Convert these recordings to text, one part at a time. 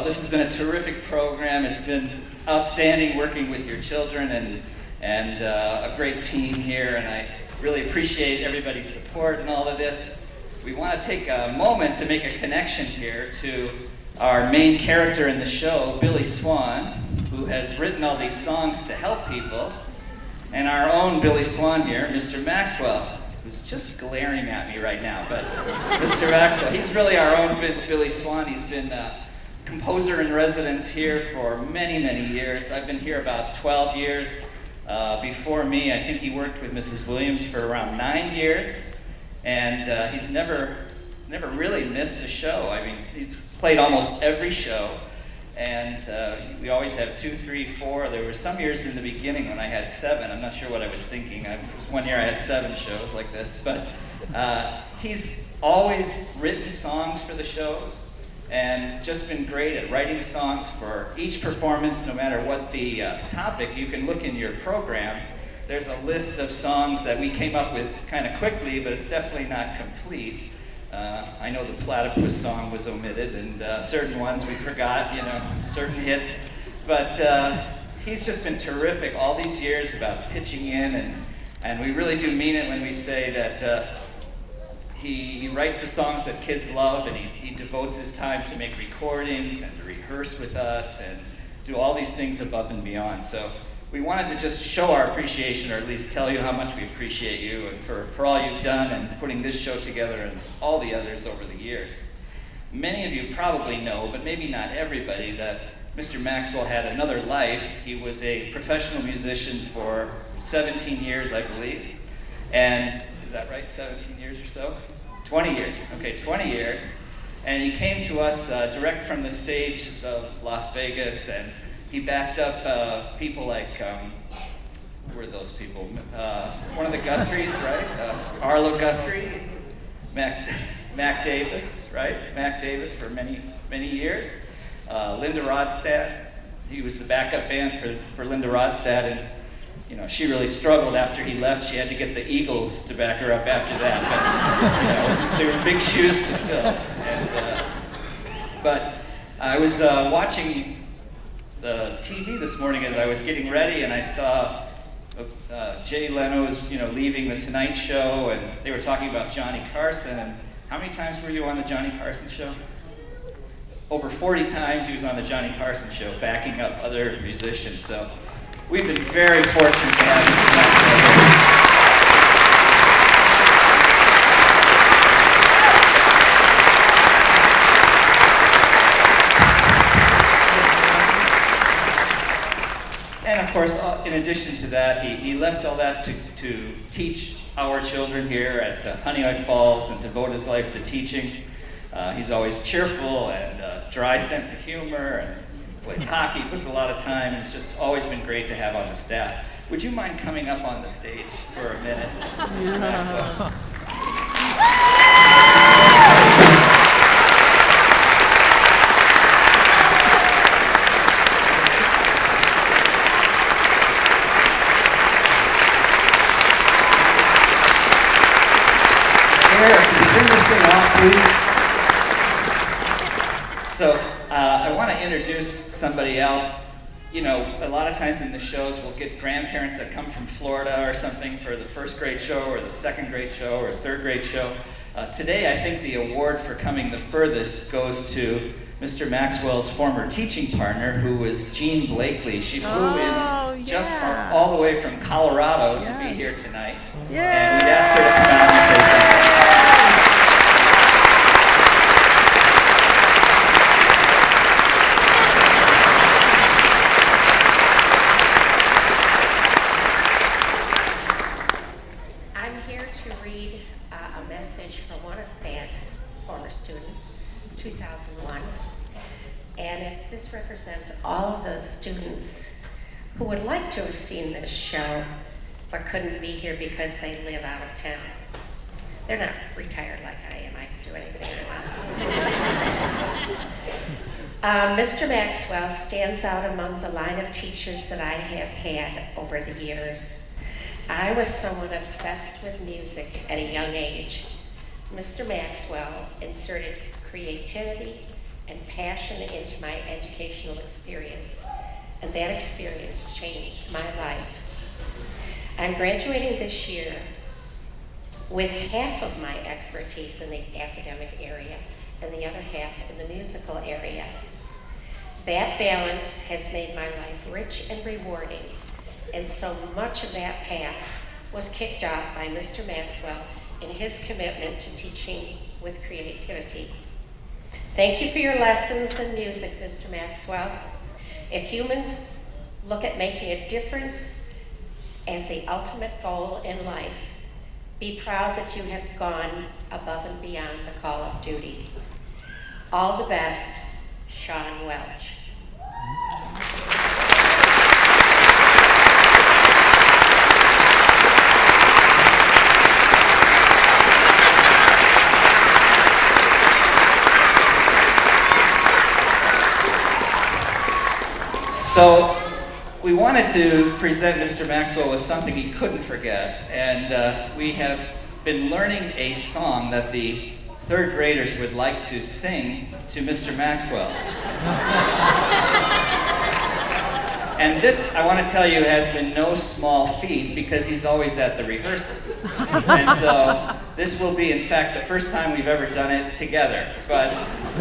this has been a terrific program. It's been outstanding working with your children and a great team here, and I really appreciate everybody's support in all of this. We want to take a moment to make a connection here to our main character in the show, Billy Swan, who has written all these songs to help people, and our own Billy Swan here, Mr. Maxwell, who's just glaring at me right now, but Mr. Maxwell, he's really our own Billy Swan. He's been composer in residence here for many, many years. I've been here about 12 years. Before me, I think he worked with Mrs. Williams for around 9 years, and he's never really missed a show. I mean, he's played almost every show, and we always have 2, 3, 4. There were some years in the beginning when I had 7. I'm not sure what I was thinking. It was one year I had 7 shows like this, but he's always written songs for the shows and just been great at writing songs for each performance, no matter what the topic. You can look in your program. There's a list of songs that we came up with kind of quickly, but it's definitely not complete. I know the platypus song was omitted, and certain ones we forgot, certain hits. But he's just been terrific all these years about pitching in, and we really do mean it when we say that he writes the songs that kids love, and he devotes his time to make recordings and to rehearse with us and do all these things above and beyond. So we wanted to just show our appreciation, or at least tell you how much we appreciate you and for all you've done and putting this show together and all the others over the years. Many of you probably know, but maybe not everybody, that Mr. Maxwell had another life. He was a professional musician for 17 years, I believe. And is that right, 17 years or so? 20 years, okay, 20 years. And he came to us direct from the stages of Las Vegas, and he backed up people like, who were those people? One of the Guthrie's, right? Arlo Guthrie, Mac Davis, right? Mac Davis for many, many years. Linda Rodstadt, he was the backup band for Linda Rodstadt, and she really struggled after he left. She had to get the Eagles to back her up after that. But they were big shoes to fill. But I was watching the TV this morning as I was getting ready, and I saw Jay Leno was leaving the Tonight Show, and they were talking about Johnny Carson. And how many times were you on the Johnny Carson show? Over 40 times he was on the Johnny Carson show, backing up other musicians. So we've been very fortunate to have Mr. Maxwell here. And of course, in addition to that, he left all that to teach our children here at Honey I Falls and devote his life to teaching. He's always cheerful and dry sense of humor, and plays hockey, puts a lot of time, and it's just always been great to have on the staff. Would you mind coming up on the stage for a minute, Mr. Maxwell? So I want to introduce somebody else. A lot of times in the shows we'll get grandparents that come from Florida or something for the first grade show or the second grade show or third grade show. Today I think the award for coming the furthest goes to Mr. Maxwell's former teaching partner, who was Jean Blakely. She flew in just all the way from Colorado to be here tonight. And we'd ask her to come out and say something. This represents all of those students who would like to have seen this show but couldn't be here because they live out of town. They're not retired like I am. I can do anything I want. Mr. Maxwell stands out among the line of teachers that I have had over the years. I was someone obsessed with music at a young age. Mr. Maxwell inserted creativity and passion into my educational experience, and that experience changed my life. I'm graduating this year with half of my expertise in the academic area and the other half in the musical area. That balance has made my life rich and rewarding, and so much of that path was kicked off by Mr. Maxwell and his commitment to teaching with creativity. Thank you for your lessons in music, Mr. Maxwell. If humans look at making a difference as the ultimate goal in life, be proud that you have gone above and beyond the call of duty. All the best, Shawn Welch. So we wanted to present Mr. Maxwell with something he couldn't forget, and we have been learning a song that the third graders would like to sing to Mr. Maxwell. And this, I want to tell you, has been no small feat because he's always at the rehearsals. And so this will be, in fact, the first time we've ever done it together. But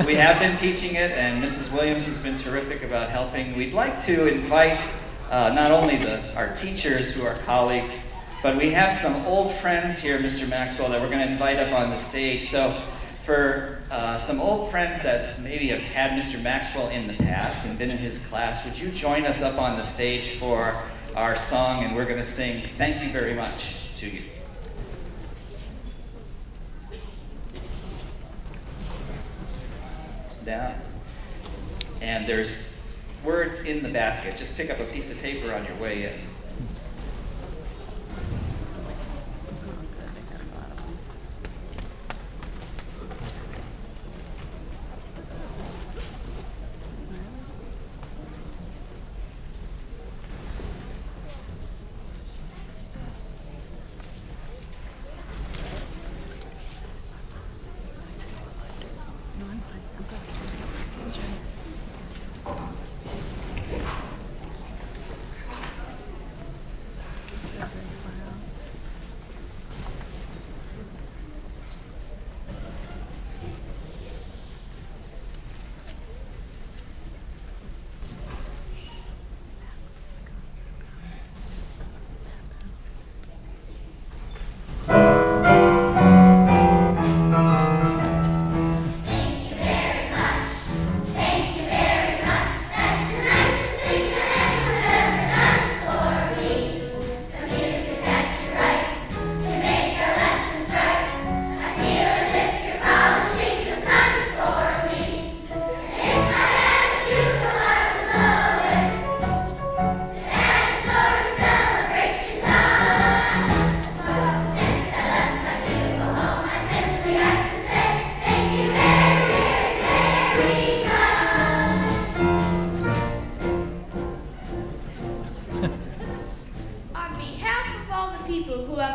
we have been teaching it, and Mrs. Williams has been terrific about helping. We'd like to invite not only our teachers who are colleagues, but we have some old friends here, Mr. Maxwell, that we're going to invite up on the stage. So for some old friends that maybe have had Mr. Maxwell in the past and been in his class, would you join us up on the stage for our song, and we're going to sing "Thank You Very Much" to you. Down. And there's words in the basket. Just pick up a piece of paper on your way in.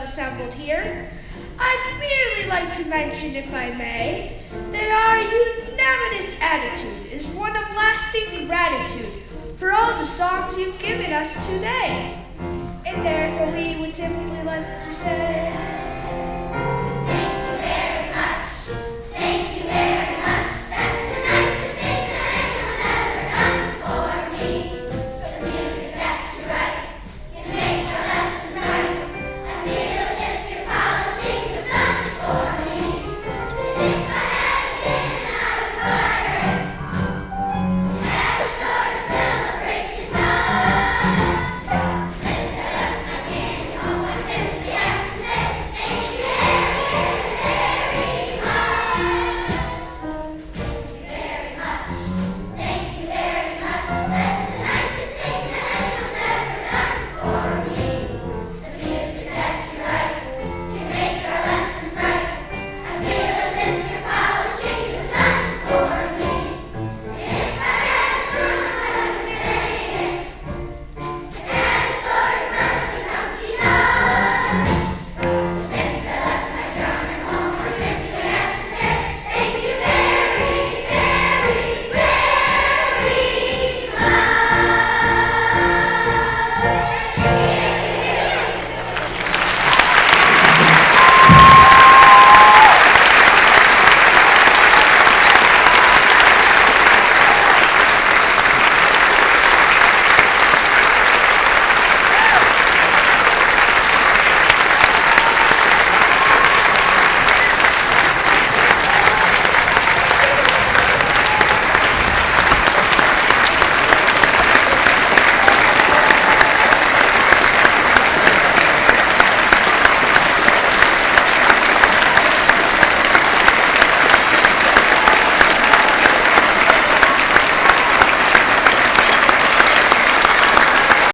Assembled here, I'd merely like to mention, if I may, that our unanimous attitude is one of lasting gratitude for all the songs you've given us today. And therefore we would simply like to say...